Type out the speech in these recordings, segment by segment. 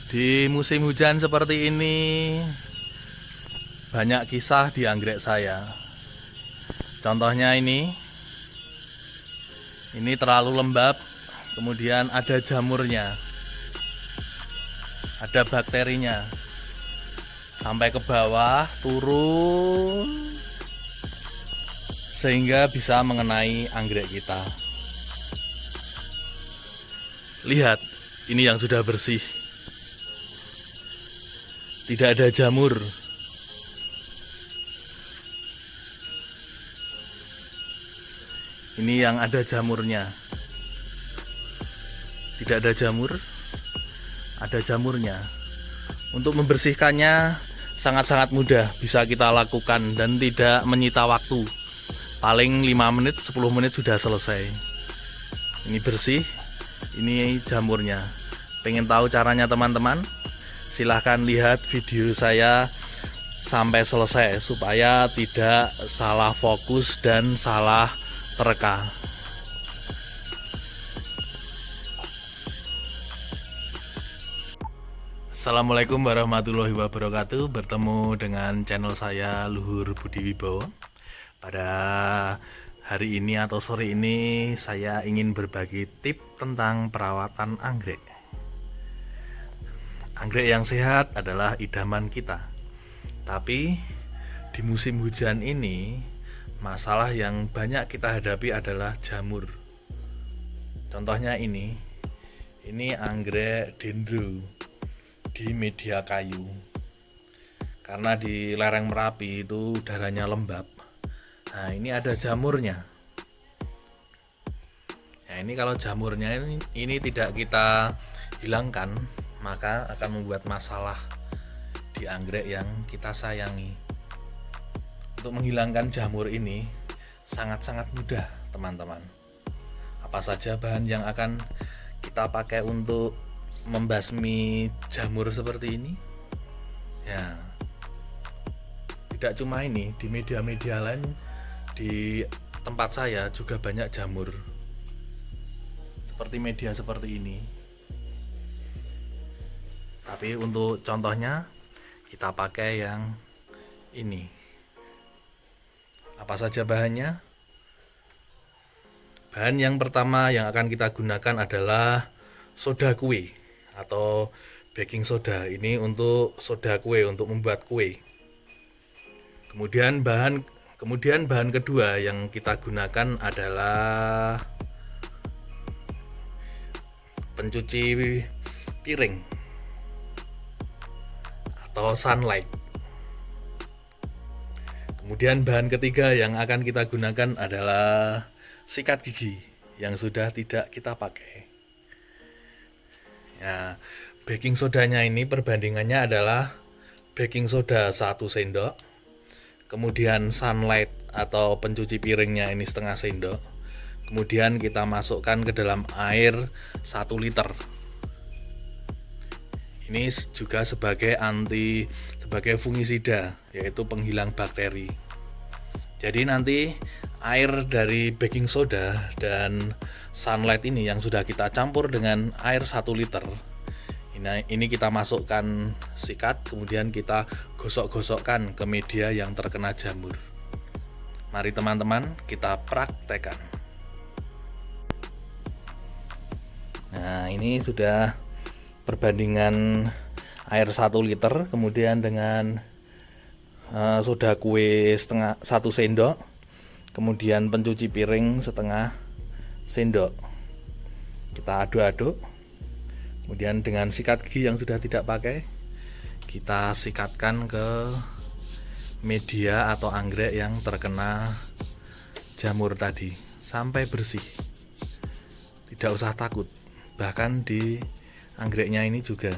Di musim hujan seperti ini banyak kisah di anggrek saya. Contohnya ini terlalu lembab, kemudian ada jamurnya, ada bakterinya, sampai ke bawah turun sehingga bisa mengenai anggrek kita. Lihat, ini yang sudah bersih. Tidak ada jamur. Ini yang ada jamurnya. Tidak ada jamur, ada jamurnya. Untuk membersihkannya sangat-sangat mudah, bisa kita lakukan dan tidak menyita waktu. Paling 5 menit, 10 menit sudah selesai. Ini bersih, ini jamurnya. Pengen tahu caranya teman-teman? Silahkan lihat video saya sampai selesai supaya tidak salah fokus dan salah terka. Assalamualaikum warahmatullahi wabarakatuh. Bertemu dengan channel saya Luhur Budi Wibowo. Pada hari ini atau sore ini saya ingin berbagi tip tentang perawatan anggrek. Anggrek yang sehat adalah idaman kita. Tapi di musim hujan ini, masalah yang banyak kita hadapi adalah jamur. Contohnya ini anggrek dendro di media kayu. Karena di lereng Merapi itu udaranya lembab. Nah, ini ada jamurnya. Nah, ini kalau jamurnya ini tidak kita hilangkan, maka akan membuat masalah di anggrek yang kita sayangi. Untuk menghilangkan jamur ini sangat-sangat mudah, teman-teman. Apa saja bahan yang akan kita pakai untuk membasmi jamur seperti ini? Ya, tidak cuma ini, di media-media lain di tempat saya juga banyak jamur. Seperti media seperti ini. Tapi untuk contohnya kita pakai yang ini. Apa saja bahannya? Bahan yang pertama yang akan kita gunakan adalah soda kue atau baking soda. Ini untuk soda kue, untuk membuat kue. Kemudian bahan kedua yang kita gunakan adalah pencuci piring atau sunlight. Kemudian bahan ketiga yang akan kita gunakan adalah sikat gigi yang sudah tidak kita pakai. Ya, baking sodanya ini perbandingannya adalah baking soda 1 sendok, kemudian sunlight atau pencuci piringnya ini setengah sendok, kemudian kita masukkan ke dalam air 1 liter. Ini juga sebagai fungisida, yaitu penghilang bakteri. Jadi nanti air dari baking soda dan sunlight ini yang sudah kita campur dengan air 1 liter, ini kita masukkan sikat, kemudian kita gosok-gosokkan ke media yang terkena jamur. Mari teman-teman kita praktekkan. Nah, ini sudah perbandingan air 1 liter, kemudian dengan soda kue 1 sendok, kemudian pencuci piring setengah sendok. Kita aduk-aduk, kemudian dengan sikat gigi yang sudah tidak pakai, kita sikatkan ke media atau anggrek yang terkena jamur tadi sampai bersih. Tidak usah takut, bahkan di anggreknya ini juga.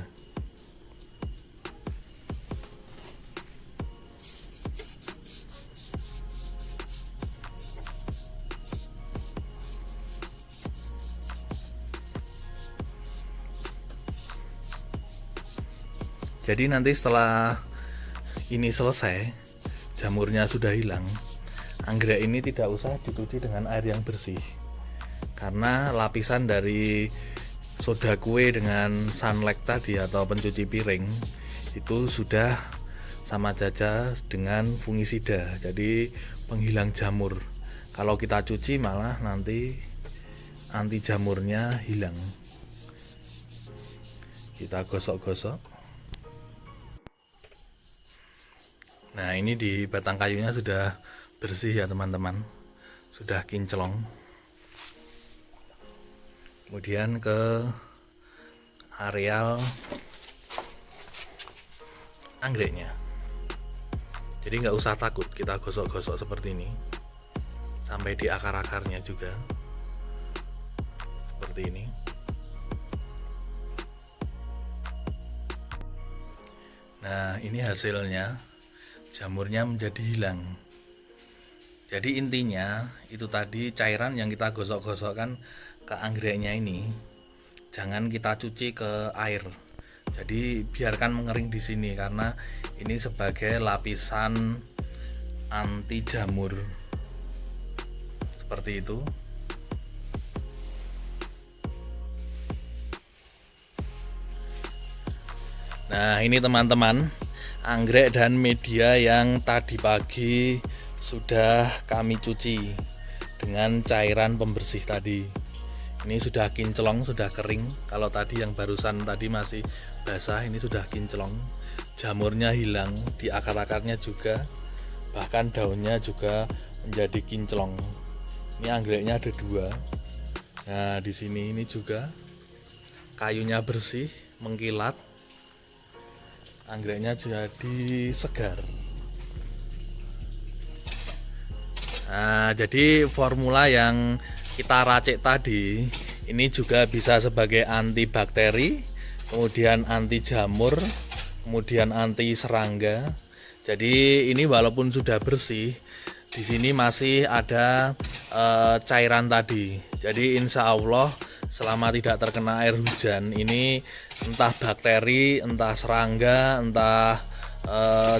Jadi nanti setelah ini selesai, jamurnya sudah hilang, anggrek ini tidak usah dicuci dengan air yang bersih, karena lapisan dari soda kue dengan sunlight tadi atau pencuci piring itu sudah sama saja dengan fungisida, jadi penghilang jamur. Kalau kita cuci malah nanti anti jamurnya hilang. Kita gosok-gosok. Nah, ini di batang kayunya sudah bersih ya teman-teman, sudah kinclong. Kemudian ke areal anggreknya. Jadi nggak usah takut, kita gosok-gosok seperti ini sampai di akar-akarnya juga seperti ini. Nah, ini hasilnya, jamurnya menjadi hilang. Jadi intinya itu tadi, cairan yang kita gosok-gosokkan ke anggreknya ini jangan kita cuci ke air. Jadi biarkan mengering di sini karena ini sebagai lapisan anti jamur. Seperti itu. Nah, ini teman-teman, anggrek dan media yang tadi pagi sudah kami cuci dengan cairan pembersih tadi. Ini sudah kinclong, sudah kering. Kalau tadi yang barusan tadi masih basah, ini sudah kinclong. Jamurnya hilang, di akar-akarnya juga, bahkan daunnya juga menjadi kinclong. Ini anggreknya ada 2. Nah, di sini ini juga kayunya bersih, mengkilat. Anggreknya jadi segar. Nah, jadi formula yang kita racik tadi ini juga bisa sebagai antibakteri, kemudian anti jamur, kemudian anti serangga. Jadi ini walaupun sudah bersih, di sini masih ada cairan tadi. Jadi insya Allah selama tidak terkena air hujan, ini entah bakteri, entah serangga, entah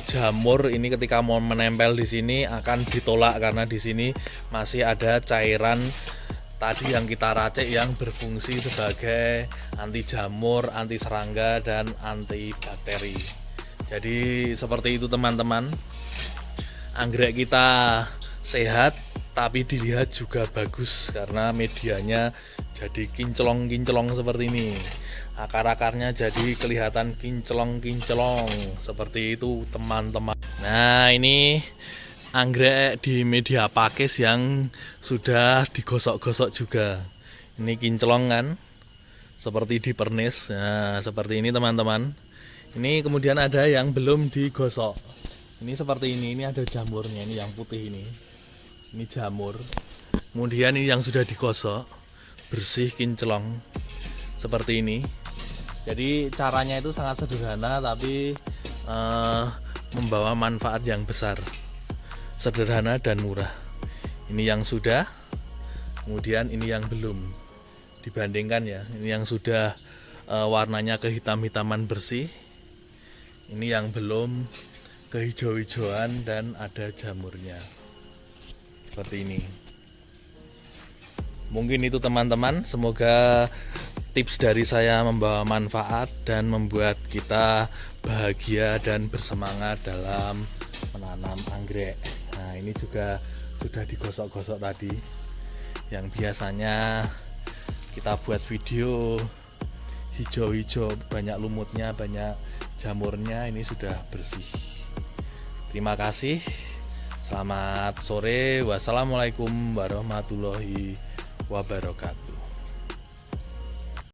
jamur, ini ketika mau menempel di sini akan ditolak karena di sini masih ada cairan tadi yang kita racik yang berfungsi sebagai anti jamur, anti serangga, dan anti bakteri. Jadi seperti itu teman-teman, anggrek kita sehat tapi dilihat juga bagus karena medianya jadi kinclong-kinclong seperti ini. Akar-akarnya jadi kelihatan kinclong-kinclong seperti itu teman-teman. Nah, ini anggrek di media pakis yang sudah digosok-gosok juga. Ini kinclong kan, seperti di pernis. Nah, seperti ini teman-teman. Ini kemudian ada yang belum digosok. Ini seperti ini ada jamurnya, ini yang putih ini. Ini jamur. Kemudian ini yang sudah digosok, bersih, kinclong seperti ini. Jadi caranya itu sangat sederhana tapi membawa manfaat yang besar. Sederhana dan murah. Ini yang sudah, kemudian ini yang belum. Dibandingkan ya, ini yang sudah warnanya kehitam-hitaman bersih. Ini yang belum, kehijau-hijauan dan ada jamurnya. Seperti ini. Mungkin itu teman-teman, semoga tips dari saya membawa manfaat dan membuat kita bahagia dan bersemangat dalam menanam anggrek. Nah, ini juga sudah digosok-gosok tadi. Yang biasanya kita buat video hijau-hijau, banyak lumutnya, banyak jamurnya, ini sudah bersih. Terima kasih. Selamat sore. Wassalamualaikum warahmatullahi wabarakatuh.